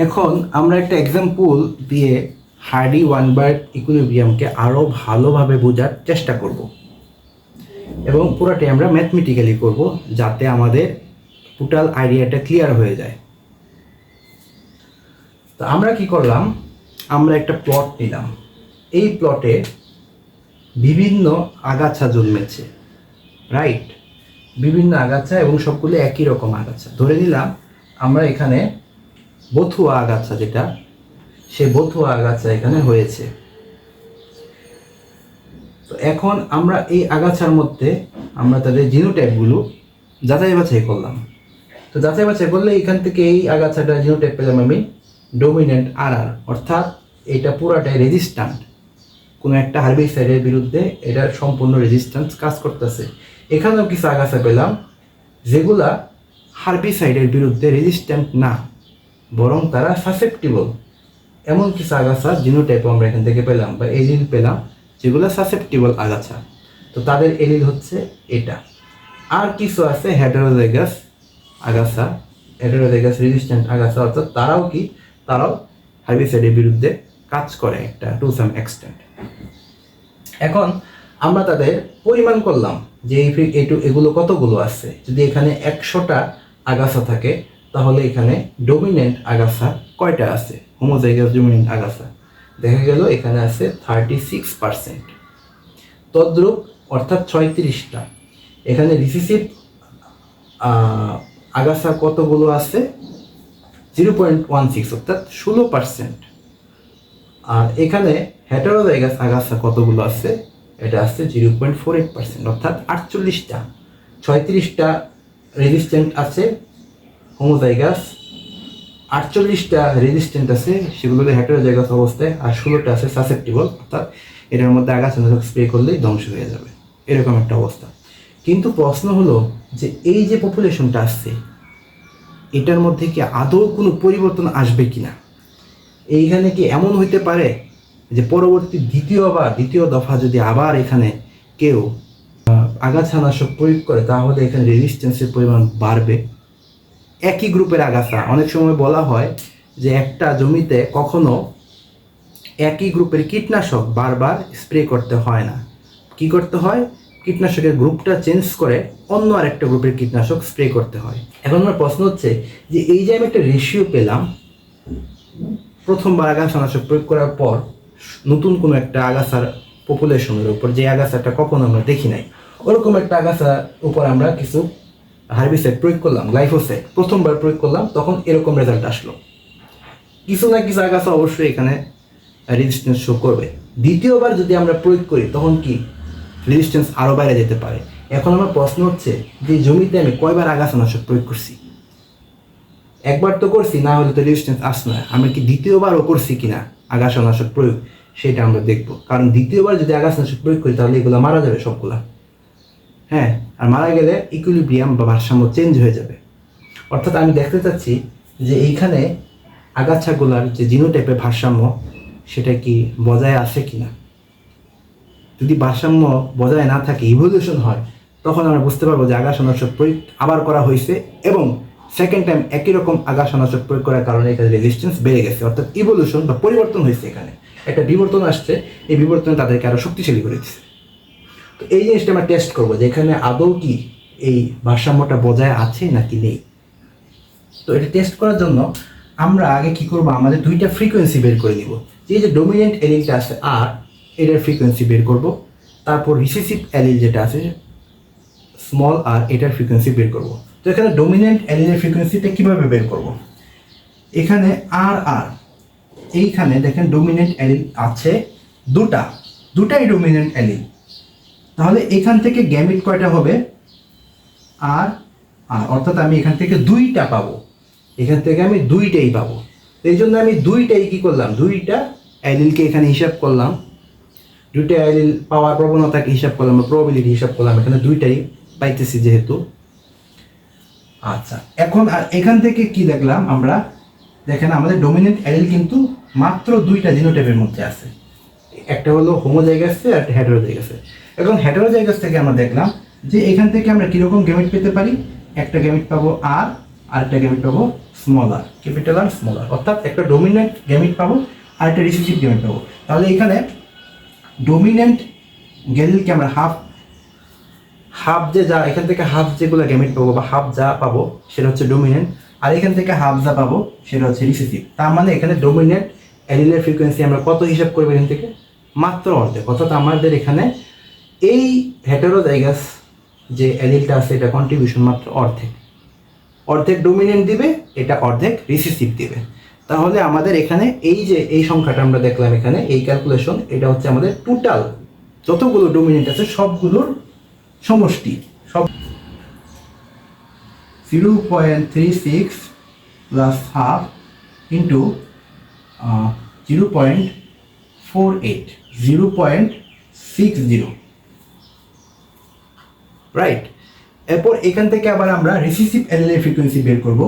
এখন আমরা একটা এক্সাম্পল দিয়ে হার্ডি ওয়ান বার্ড ইকুইলিব্রিয়ামকে আরও ভালোভাবে বোঝার চেষ্টা করব এবং পুরোটাই আমরা ম্যাথমেটিক্যালি করব যাতে আমাদের টোটাল আইডিয়াটা ক্লিয়ার হয়ে যায়। তো আমরা কি করলাম, আমরা একটা প্লট নিলাম। এই প্লটে বিভিন্ন আগাছা জন্মেছে, রাইট? বিভিন্ন আগাছা এবং সবগুলো একই রকম আগাছা। ধরে নিলাম আমরা এখানে বথুয়া আগাছা, যেটা সে বথুয়া আগাছা এখানে হয়েছে। তো এখন আমরা এই আগাছার মধ্যে আমরা তাদের জিনোটাইপগুলো যাচাই বাছাই করলাম। তো যাচাই বাছাই করলে এখান থেকে এই আগাছাটা জিনোটাইপ পেলাম আমি ডমিন্যান্ট আর, অর্থাৎ এটা পুরাটাই রেজিস্ট্যান্ট। কোনো একটা হার্বিসাইডের বিরুদ্ধে এটার সম্পূর্ণ রেজিস্ট্যান্স কাজ করতেছে। এখানেও কিছু আগাছা পেলাম যেগুলা হার্বিসাইডের বিরুদ্ধে রেজিস্ট্যান্ট না, বরং তারা সাসেপ্টিবল। এমন কিছু আগাছা জিনোটাইপ আমরা এখান থেকে পেলাম বা এলিল পেলাম যেগুলো সাসেপ্টিবল আগাছা। তো তাদের এলিল হচ্ছে এটা। আর কিছু আছে হেটেরোজাইগাস আগাছা, হেটেরোজাইগাস রেজিস্ট্যান্ট আগাছা, অর্থাৎ তারাও হার্বিসাইডের বিরুদ্ধে কাজ করে একটা টু সাম এক্সটেন্ট। এখন আমরা তাদের পরিমাণ করলাম যে এগুলো কতগুলো আছে। যদি এখানে 100টা আগাছা থাকে তাহলে এখানে ডমিনেন্ট আগাছা কয়টা আছে, হোমোজাইগাস ডমিনেন্ট আগাছা? দেখা গেল এখানে আছে 36%। তদ্রূপ অর্থাৎ 36টা। এখানে রিসিসিভ আগাছা কতগুলো আছে? 0.16, অর্থাৎ 16%। আর এখানে হেটেরোজাইগাস আগাছা কতগুলো আছে? এটা আছে 0.48%, অর্থাৎ 48টা। 36টা রেজিস্ট্যান্ট আছে হোমোজাইগাস, 48টা রেজিস্ট্যান্ট আছে সেগুলো হেটেরোজাইগাস অবস্থায়, আর 16টা আছে সাসেপ্টিবল, অর্থাৎ এটার মধ্যে আগাছা নাশক স্প্রে করলেই ধ্বংস হয়ে যাবে, এরকম একটা অবস্থা। কিন্তু প্রশ্ন হলো যে এই যে পপুলেশনটা আসছে এটার মধ্যে কি আদৌ কোনো পরিবর্তন আসবে কিনা? এইখানে কি এমন হইতে পারে যে পরবর্তী দ্বিতীয় দফা যদি আবার এখানে কেউ আগাছানাশক প্রয়োগ করে তাহলে এখানে রেজিস্ট্যান্সের পরিমাণ বাড়বে? একই গ্রুপের আগাছা, অনেক সময় বলা হয় যে একটা জমিতে কখনো একই গ্রুপের কীটনাশক বারবার স্প্রে করতে হয় না। কি করতে হয়? কীটনাশকের গ্রুপটা চেঞ্জ করে অন্য আরেকটা গ্রুপের কীটনাশক স্প্রে করতে হয়। এখন আমার প্রশ্ন হচ্ছে যে এই যে আমি একটা রেশিও পেলাম, প্রথমবার আগাছানাশক প্রয়োগ করার পর নতুন কোনো একটা আগাছার পপুলেশনের উপর, যে আগাছাটা কখনো আমরা দেখি নাই, ওরকম একটা আগাছার উপর আমরা কিছু হার্বিসাইড প্রয়োগ করলাম, গ্লাইফোসাইড প্রথমবার প্রয়োগ করলাম, তখন এরকম রেজাল্ট আসলো। কিছু না কিছু আগাছা অবশ্যই এখানে রেজিস্ট্যান্স শো করবে। দ্বিতীয়বার যদি আমরা প্রয়োগ করি তখন কি রেজিস্ট্যান্স আরও বাইরে যেতে পারে। এখন আমার প্রশ্ন হচ্ছে যে জমিতে আমি কয়বার আগাছানাশক প্রয়োগ করছি? একবার তো করছি, না হলে তো রেজিস্ট্যান্স আসবে না। আমি কি দ্বিতীয়বারও করছি কিনা আগাছানাশক প্রয়োগ, সেটা আমরা দেখবো। কারণ দ্বিতীয়বার যদি আগাছানাশক প্রয়োগ করি তাহলে এগুলো মারা যাবে সবগুলা। হ্যাঁ, আর মারা গেলে ইকুইলিব্রিয়াম বা ভারসাম্য চেঞ্জ হয়ে যাবে। অর্থাৎ আমি দেখতে চাচ্ছি যে এইখানে আগাছাগুলার যে জিনোটাইপের ভারসাম্য সেটা কি বজায় আছে কিনা। যদি ভারসাম্য বজায় না থাকে, ইভলিউশন হয়, তখন আমরা বুঝতে পারবো যে আগাছানাশক প্রয়োগ আবার করা হয়েছে এবং সেকেন্ড টাইম একই রকম আগাছানাশক প্রয়োগ করার কারণে এখানে রেজিস্ট্যান্স বেড়ে গেছে। অর্থাৎ ইভলিউশন বা পরিবর্তন হয়েছে, এখানে একটা বিবর্তন আসছে, এই বিবর্তনে তাদেরকে আরও শক্তিশালী করে দিচ্ছে। তো এই জিনিসটা আমরা টেস্ট করবো যে এখানে আদৌ কি এই ভারসাম্যটা বজায় আছে নাকি নেই। তো এটা টেস্ট করার জন্য আমরা আগে কি করবো, আমাদের দুইটা ফ্রিকোয়েন্সি বের করে নিব। যে ডমিনেন্ট এলিলটা আছে আর, এটার ফ্রিকোয়েন্সি বের করব। তারপর রিসিসিভ এলিল যেটা আছে স্মল আর, এটার ফ্রিকোয়েন্সি বের করব। তো এখানে ডমিনেন্ট এলিলের ফ্রিকোয়েন্সিটা কিভাবে বের করব? এখানে আর এইখানে দেখেন ডমিনেন্ট এলিল আছে দুটাই ডমিনেন্ট এলিল। তাহলে এখান থেকে গ্যামিট কয়টা হবে? আর, অর্থাৎ আমি এখান থেকে 2টা পাবো, এখান থেকে আমি 2টাই পাবো। এই জন্য আমি 2টাই কি করলাম, 2টা অ্যালিলকে এখানে হিসাব করলাম, 2টা অ্যালিল পাওয়ার প্রবণতাকে হিসাব করলাম বা প্রবাবিলিটি হিসাব করলাম, এখানে 2টাই পাইতেছি যেহেতু। আচ্ছা, এখন আর এখান থেকে কি দেখলাম আমরা, দেখেন আমাদের ডমিনেন্ট অ্যালিল কিন্তু মাত্র 2টা জিনোটাইপের মধ্যে আছে, একটা হলো হোমোজাইগাস আর একটা হেটেরোজাইগাস। এখন হেটেরোজাইগাস থেকে আমরা দেখলাম যে এখান থেকে আমরা কিরকম গ্যামেট পেতে পারি, একটা গ্যামেট পাবো আর, আরেকটা গ্যামেট পাবো স্মলার, ক্যাপিটাল আর স্মলার, অর্থাৎ একটা ডোমিনেন্ট গ্যামিট পাবো আর একটা রিসেসিভ গ্যামিট পাবো। তাহলে এখানে ডোমিনেন্ট গ্যালিলকে আমরা হাফ যে যা এখান থেকে হাফ যেগুলো গ্যামিট পাবো বা হাফ যা পাবো সেটা হচ্ছে ডোমিনেন্ট, আর এখান থেকে হাফ যা পাবো সেটা হচ্ছে রিসেসিভ। তার মানে এখানে ডোমিনেন্ট অ্যালিলের ফ্রিকোয়েন্সি আমরা কত হিসাব করবো এখান থেকে? মাত্র অর্ধেক। অর্থাৎ আমাদের এখানে এই হেটেরোজাইগাস যে অ্যালিলটা আছে এটা কন্ট্রিবিউশন মাত্র অর্ধেক। অর্ধেক ডোমিনেন্ট দিবে, এটা অর্ধেক রিসেসিভ দিবে। তাহলে আমাদের এখানে এই যে এই সংখ্যাটা আমরা দেখলাম এখানে এই ক্যালকুলেশন, এটা হচ্ছে আমাদের টোটাল যতগুলো ডোমিনেন্ট আছে সবগুলোর সমষ্টি। সব 0.36 প্লাস হাফ ইন্টু 0.48, 0.60, রাইট। এরপর এখান থেকে আবার আমরা রিসিসিভ অ্যালিলের ফ্রিকোয়েন্সি বের করব।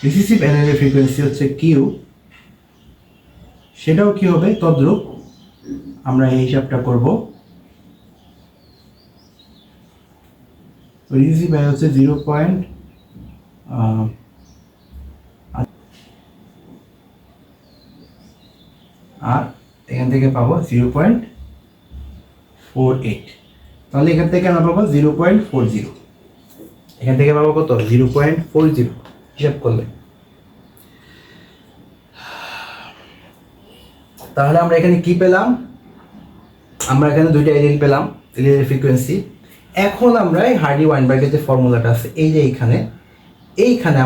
রিসিসিভ অ্যালিলের ফ্রিকোয়েন্সি হচ্ছে কিউ, সেটাও কি হবে তদ্রূপ। আমরা এই হিসাবটা করব। রিসিসিভ অ্যালিল হচ্ছে 0. আর এখান থেকে পাবো 0.48। তাহলে এখান থেকে আমরা পাবো 0.40। এখান থেকে পাবো কত? 0.40 হিসাব করলে। তাহলে আমরা এখানে কি পেলাম? আমরা এখানে দুইটা এলিল পেলাম, এলিলের ফ্রিকোয়েন্সি। এখন আমরা এই হার্ডি ওয়াইনবার্গের যে ফর্মুলাটা আছে এই যে এইখানে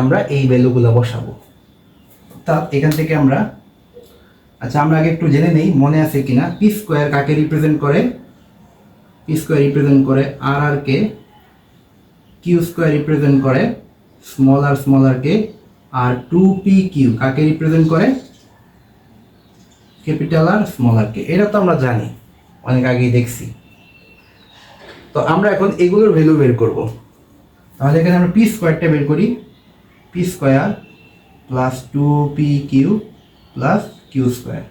আমরা এই ভ্যালুগুলো বসাবো। অর্থাৎ এখান থেকে আমরা, আচ্ছা আমরা আগে একটু জেনে নেই মনে আছে কিনা। পি স্কোয়ার কাকে রিপ্রেজেন্ট করে? পি স্কোয়ার রিপ্রেজেন্ট করে আর কে, কিউ স্কোয়ার রিপ্রেজেন্ট করে স্মলার কে, আর 2pq কাকে রিপ্রেজেন্ট করে? ক্যাপিটাল আর স্মলার কে। এটা তো আমরা জানি, অনেক আগেই দেখছি। তো আমরা এখন এগুলোর ভ্যালু বের করব। তাহলে এখানে আমরা পি স্কোয়ারটা বের করি। P square plus 2pq plus q square.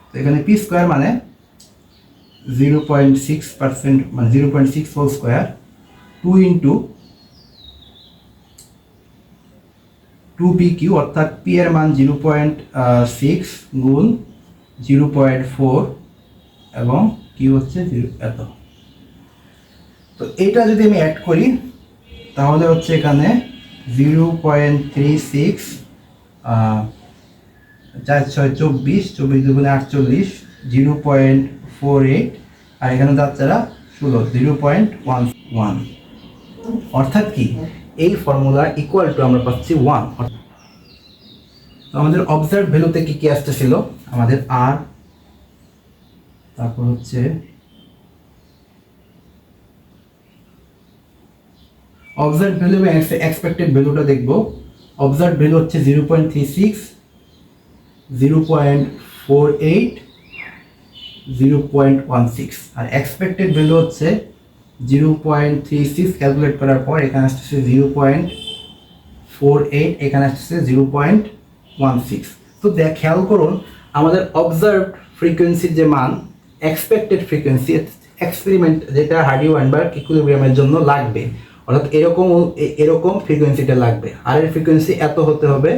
তো এখানে পি স্কোয়ার মানে 0.6%, মানে 0.6 হোল স্কোয়ার, 2 ইন্টু 2pq, অর্থাৎ পি এর মান 0.6 গুণ 0.4 এবং কিউ হচ্ছে 0 এত। তো এটা যদি আমি অ্যাড করি তাহলে হচ্ছে এখানে 0.36, 4 6 24, 24 দুগুণে 48, 0.48, আর এখানে যাচ্ছেরা 16, 0.11। অর্থাৎ কি এই ফর্মুলা ইকুয়াল টু আমরা পাচ্ছি 1। তো আমাদের অবজার্ভ ভ্যালুতে কি কি আসতেছিল? আমাদের আর, তারপর হচ্ছে অবজার্ভ ভ্যালু এবং এক্সপেক্টেড ভ্যালুটা দেখব। অবজার্ভ ভ্যালু হচ্ছে 0.36, 0.48, 0.16, আর এক্সপেক্টেড ভ্যালু হচ্ছে 0.36 ক্যালকুলেট করার পর এখানে আসতেছে 0.48, এখানে আসতেছে 0.16। তো খেয়াল করুন আমাদের অবজার্ভ ফ্রিকোয়েন্সির যে মান, এক্সপেক্টেড ফ্রিকোয়েন্সি এক্সপেরিমেন্ট যেটা হার্ডি ওয়াইনবার্গ ইকুইলিব্রিয়ামের জন্য লাগবে, অর্থাৎ এরকম ফ্রিকোয়েন্সিটা লাগবে। আর এর ফ্রিকোয়েন্সি এত হতে হবে,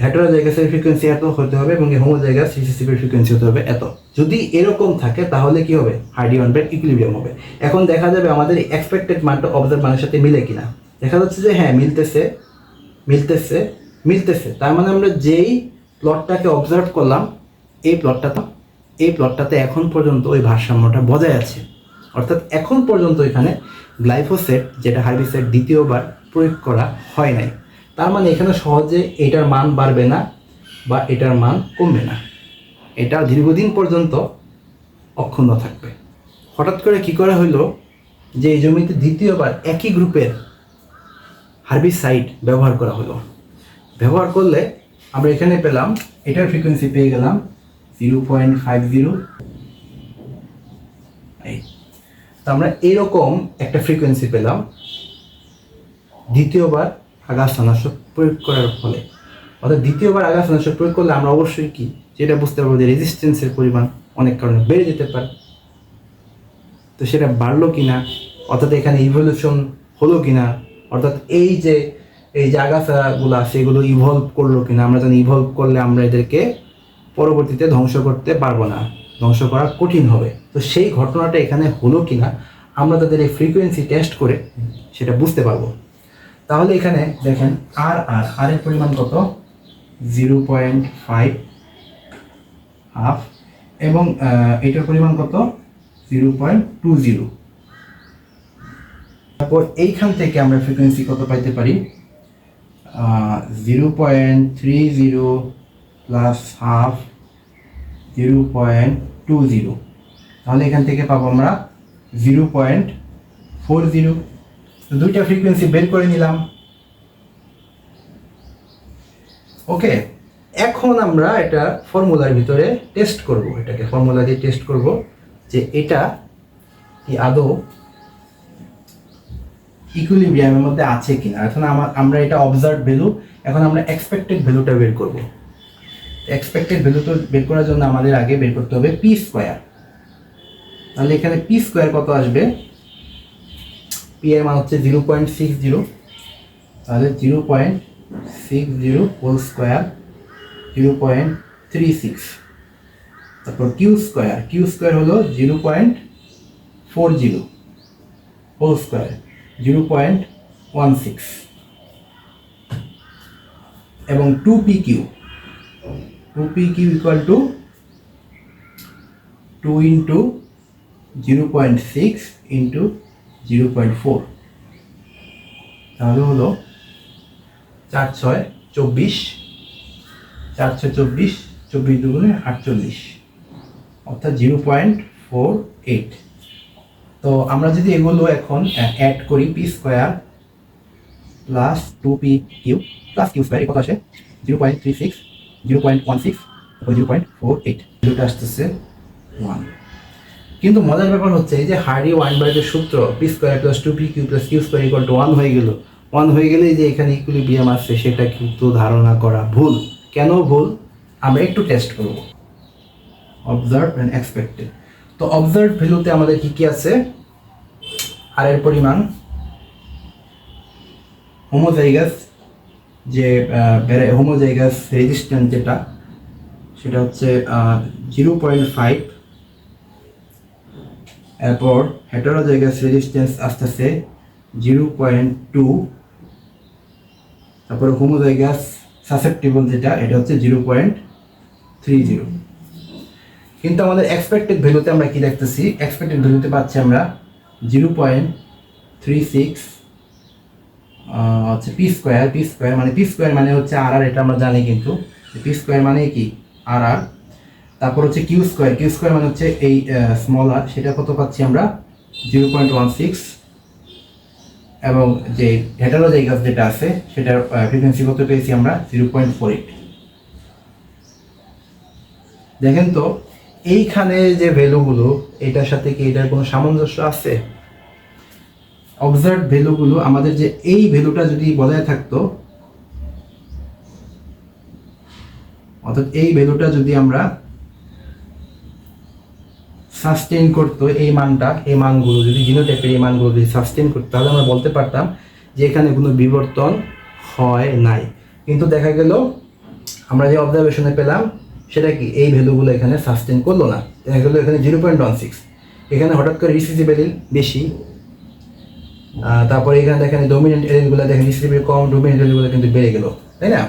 হেটেরোজাইগাসের ফ্রিকোয়েন্সি এত হতে হবে এবং হোমোজাইগাস রিসেসিভের ফ্রিকোয়েন্সি হতে হবে এত। যদি এরকম থাকে তাহলে কি হবে? হার্ডি ওয়াইনবার্গ ইকুইলিব্রিয়াম হবে। এখন দেখা যাবে আমাদের এক্সপেক্টেড মানটা অবজার্ভ মানের সাথে মিলে কিনা। দেখা যাচ্ছে যে হ্যাঁ মিলতেছে। তার মানে আমরা যেই প্লটটাকে অবজার্ভ করলাম এই প্লটটাতে এখন পর্যন্ত ওই ভারসাম্যটা বজায় আছে। অর্থাৎ এখন পর্যন্ত এখানে গ্লাইফোসেট যেটা হার্বিসাইড দ্বিতীয়বার প্রয়োগ করা হয় নাই। তার মানে এখানে সহজে এটার মান বাড়বে না বা এটার মান কমবে না, এটা দীর্ঘদিন পর্যন্ত অক্ষুণ্ণ থাকবে। হঠাৎ করে কি করা হলো যে এই জমিতে দ্বিতীয়বার একই গ্রুপের হার্বিসাইড ব্যবহার করা হলো। ব্যবহার করলে আমরা এখানে পেলাম, এটার ফ্রিকোয়েন্সি পেয়ে গেলাম 0.50। তো আমরা এরকম একটা ফ্রিকোয়েন্সি পেলাম দ্বিতীয়বার আগাছানাশক প্রয়োগ করার ফলে। অর্থাৎ দ্বিতীয়বার আগাছানাশক প্রয়োগ করলে আমরা অবশ্যই কি সেটা বুঝতে পারবো যে রেজিস্ট্যান্সের পরিমাণ অনেক কারণে বেড়ে যেতে পারে। তো সেটা বাড়লো কিনা, অর্থাৎ এখানে ইভলিউশন হলো কিনা, অর্থাৎ এই যে আগাছাগুলো সেগুলো ইভলভ করলো কিনা। আমরা জানি ইভলভ করলে আমরা এদেরকে পরবর্তীতে ধ্বংস করতে পারবো না, ধ্বংস করা কঠিন হবে। তো সেই ঘটনাটা এখানে হলো কিনা আমরা তাদের এই ফ্রিকোয়েন্সি টেস্ট করে সেটা বুঝতে পারবো। তাহলে এখানে দেখেন আর এর পরিমাণ কত, 0.5 হাফ, এবং এটার পরিমাণ কত, 0.20। তারপর এইখান থেকে আমরা ফ্রিকোয়েন্সি কত পাইতে পারি, 0.30 প্লাস হাফ 0.20, তাহলে এখান থেকে পাবো আমরা 0.40। তো দুইটা ফ্রিকোয়েন্সি বের করে নিলাম। ওকে, এখন আমরা এটা ফর্মুলার ভিতরে টেস্ট করব, এটাকে ফর্মুলা দিয়ে টেস্ট করব যে এটা কি আদৌ ইকুইলিব্রিয়ামের মধ্যে আছে কিনা। এখন আমরা এটা অবজার্ভ ভ্যালু, এখন আমরা এক্সপেক্টেড ভ্যালুটা বের করব। এক্সপেক্টেড ভ্যালুটা বের করার জন্য আমাদের আগে বের করতে হবে পি স্কোয়ার। তাহলে এখানে পি স্কোয়ার কত আসবে, পি এর মান হচ্ছে 0.60, তাহলে 0.60 হোল স্কোয়ার 0.36। তারপর কিউ স্কোয়ার হলো 0.40 হোল স্কোয়ার 0.16, এবং 2pq equal to 2 into 0.6 into 0.4, তাহলে হলো 4 6 24, 24 দুগুণে 48, অর্থাৎ 0.48। তো আমরা যদি এগুলো এখন অ্যাড করি, p square plus 2pq plus q square কত আসে, 0.36, 0.16, 0.48, ভ্যালুটা আসতেছে 1। কিন্তু মজার ব্যাপার হচ্ছে এই যে হার্ডি ওয়াইনবার্গের সূত্র, p square plus 2pq plus q square equal to 1 হয়ে গেল। 1 হয়ে গেলে যে এখানে ইকুইলিব্রিয়াম আসছে সেটা কিন্তু ধারণা করা ভুল। কেন ভুল, আমরা একটু টেস্ট করব। Observe and expected. তো অবজার্ভ ভ্যালুতে আমাদের কি কি আছে, আর এর পরিমাণ, হোমোজাইগাস যে হোমোজাইগাস রেজিস্ট্যান্স যেটা, সেটা হচ্ছে 0.5। এরপর হেটারোজাইগাস রেজিস্ট্যান্স আসতেছে 0.2। তারপর হোমোজাইগাস সাসেপ্টিবল যেটা, এটা হচ্ছে 0.30। কিন্তু আমাদের এক্সপেক্টেড ভ্যালুতে আমরা কি দেখতেছি, এক্সপেক্টেড ভ্যালুতে পাচ্ছি আমরা 0.36 হচ্ছে পি স্কোয়ার মানে হচ্ছে আর, এটা আমরা জানি, কিন্তু পি স্কোয়ার মানে কি আর। তারপর হচ্ছে কিউ স্কোয়ার মানে হচ্ছে এই স্মল আর, সেটা কত পাচ্ছি আমরা 0.16, এবং যে হেটারোজাইগাস যেটা আছে সেটার ফ্রিকোয়েন্সি কত পেয়েছি আমরা 0.48। দেখেন তো এইখানে যে ভ্যালুগুলো, এটার সাথে কি এটার কোনো সামঞ্জস্য আছে? অবজার্ভ ভ্যালুগুলো আমাদের যে এই ভ্যালুটা যদি বজায় থাকতো, অর্থাৎ এই ভ্যালুটা যদি আমরা সাস্টেইন করতো, এই মানগুলো যদি জিনোটাইপের এই মানগুলো যদি সাস্টেইন করতো, তাহলে আমরা বলতে পারতাম যে এখানে কোনো বিবর্তন হয় নাই। কিন্তু দেখা গেল আমরা যে অবজারভেশনে পেলাম সেটা কি, এই ভ্যালুগুলো এখানে সাস্টেইন করলো না। দেখা গেলো এখানে 0.16, এখানে হঠাৎ করে রিসিসিভ এলিল বেশি। তারপরে এখানে দেখেন ডোমিনেন্ট এলিলগুলো দেখেন রিসিসিভ কম, ডোমিনেন্ট এলিলগুলো কিন্তু বেড়ে গেল, তাই না?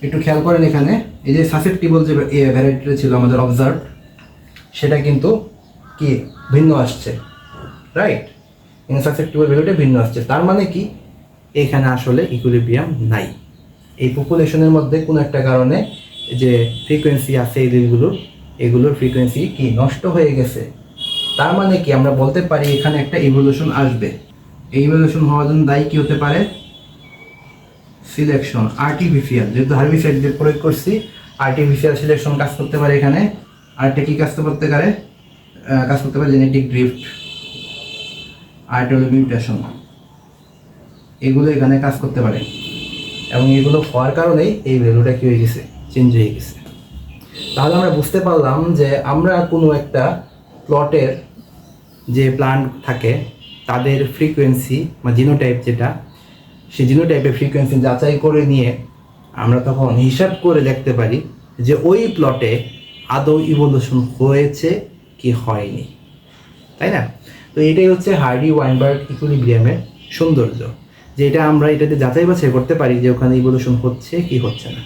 একটু খেয়াল করেন এখানে এই যে সাসেপ্টিবল যে ভ্যারাইটিটা ছিল আমাদের অবজার্ভ, সেটা কিন্তু কি ভিন্ন আসছে, রাইট? সাসেপ্টিবল ভ্যালুটা ভিন্ন আসছে। তার মানে কি এখানে আসলে ইকুইলিব্রিয়াম নাই। এই পপুলেশনের মধ্যে কোনো একটা কারণে যে ফ্রিকোয়েন্সি আছে এগুলোর ফ্রিকোয়েন্সি কি নষ্ট হয়ে গেছে। তার মানে কি আমরা বলতে পারি এখানে একটা ইভলিউশন আসবে। এই ইভলিউশন হওয়ার জন্য দায়ী কি হতে পারে, সিলেকশন, আর্টিফিশিয়াল, যেহেতু হার্বিসাইড দিয়ে প্রয়োগ করছি, আর্টিফিশিয়াল সিলেকশন কাজ করতে পারে এখানে। আরেকটা কি কাজ করতে পারে, জেনেটিক ড্রিফট, আরেকটা হলো মিউটেশন, এগুলো এখানে কাজ করতে পারে। এবং এগুলো হওয়ার কারণেই এই ভ্যালুটা কি হয়ে গেছে, চেঞ্জ হয়ে গেছে। তাহলে আমরা বুঝতে পারলাম যে আমরা কোনো একটা প্লটের যে প্লান্ট থাকে তাদের ফ্রিকোয়েন্সি বা জিনোটাইপ যেটা, সেই জিনোটাইপের ফ্রিকোয়েন্সি যাচাই করে নিয়ে আমরা তখন হিসাব করে দেখতে পারি যে ওই প্লটে আদৌ ইভলিউশন হয়েছে কি হয়নি, তাই না? তো এটাই হচ্ছে হার্ডি ওয়াইনবার্গ ইকুইলিব্রিয়ামের সৌন্দর্য, যে এটা আমরা এটাতে যাচাই বাছাই করতে পারি যে ওখানে ইভলিউশন হচ্ছে কি হচ্ছে না।